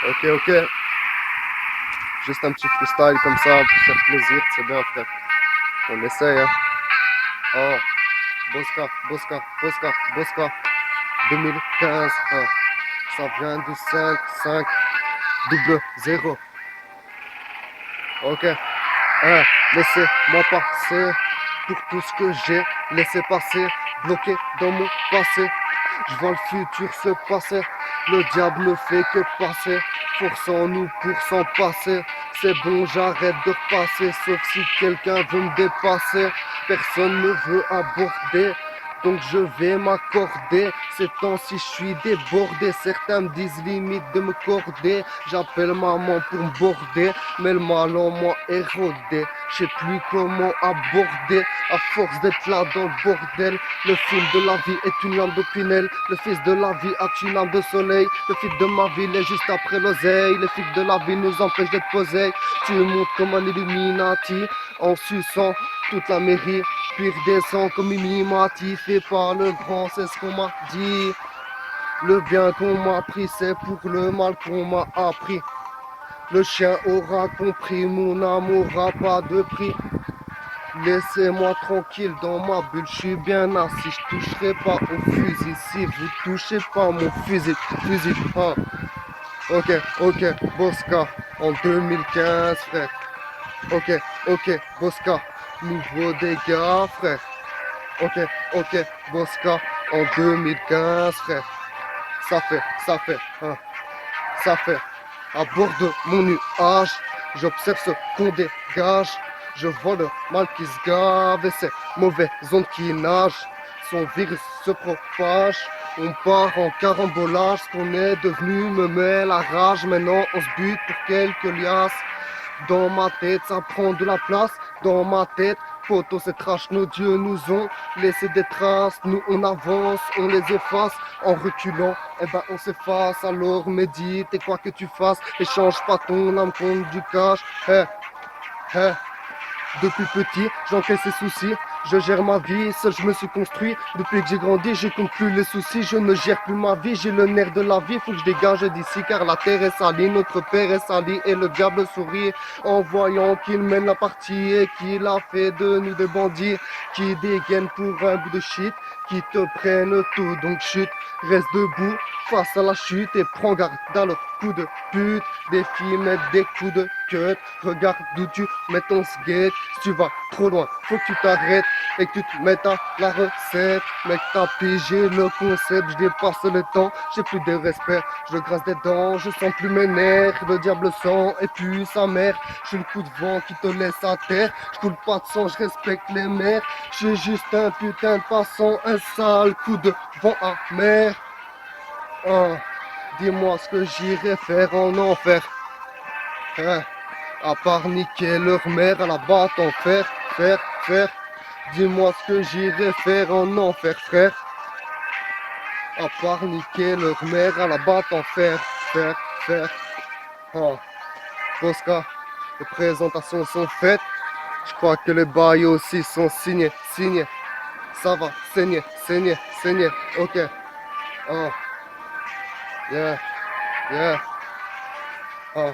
Ok, ok. Juste un petit freestyle comme ça pour faire plaisir, c'est bien frère. On essaye hein. Oh, Bosca, Bosca, Bosca, Bosca. 2015, hein. Ça vient du 5, 5, double 0. Ok. Hein. Laissez-moi passer pour tout ce que j'ai laissé passer, bloqué dans mon passé. Je vois le futur se passer, le diable ne fait que passer, forçons-nous pour s'en passer. C'est bon, j'arrête de repasser, sauf si quelqu'un veut me dépasser. Personne ne veut aborder, donc je vais m'accorder. Ces temps-ci, je suis débordé, certains me disent limite de me corder. J'appelle maman pour me border, mais le mal en moi est rodé. Je sais plus comment aborder, à force d'être là dans le bordel. Le fil de la vie est une lampe de Pinel. Le fils de la vie a une lampe de soleil. Le fil de ma ville est juste après l'oseille. Le fil de la vie nous empêche d'être posés. Tu montes comme un Illuminati en suçant toute la mairie. Puis redescend comme Mimimati. Fait par le grand, c'est ce qu'on m'a dit. Le bien qu'on m'a pris, c'est pour le mal qu'on m'a appris. Le chien aura compris, mon amour aura pas de prix. Laissez-moi tranquille dans ma bulle, je suis bien assis, je toucherai pas au fusil. Si vous touchez pas mon fusil, hein. Ok, ok, Bosca, en 2015 frère. Ok, ok, Bosca, nouveau dégât frère. Ok, ok, Bosca, en 2015 frère. Ça fait, hein. Ça fait, à bord de mon nuage, j'observe ce qu'on dégage. Je vois le mal qui se gave et ces mauvaises ondes qui nagent. Son virus se propage, on part en carambolage. Ce qu'on est devenu me met la rage. Maintenant on se bute pour quelques liasses. Dans ma tête, ça prend de la place. Dans ma tête, photos c'est trash. Nos dieux nous ont laissé des traces. Nous on avance, on les efface. En reculant, eh ben on s'efface. Alors médite et quoi que tu fasses, échange pas ton âme contre du cash. Hey, hey. Depuis petit, j'encaisse les soucis, je gère ma vie, seul je me suis construit. Depuis que j'ai grandi, je compte plus les soucis, je ne gère plus ma vie, j'ai le nerf de la vie, faut que je dégage d'ici car la terre est salie, notre père est sali et le diable sourit en voyant qu'il mène la partie et qu'il a fait de nous des bandits qui dégainent pour un bout de shit, qui te prennent tout, donc chute, reste debout face à la chute et prends garde à leur coup de pute. Des filles mettent des coups de cut, regarde d'où tu mets ton skate. Si tu vas trop loin, faut que tu t'arrêtes et que tu te mettes à la recette. Mec, t'as pigé le concept, je dépasse le temps, j'ai plus de respect. Je grasse des dents, je sens plus mes nerfs. Le diable sang et puis sa mère. Je suis le coup de vent qui te laisse à terre. Je coule pas de sang, je respecte les mers. Je suis juste un putain de passant, un sale coup de vent amer. Dis-moi ce que j'irai faire en enfer. Hein, à part niquer leur mère à la batte en fer, faire. Dis-moi ce que j'irai faire en enfer, frère. À part niquer leur mère à la batte en fer, faire. Oh, Posca, les présentations sont faites. Je crois que les bails aussi sont signés. Ça va, saigner. Ok. Oh, yeah. Oh.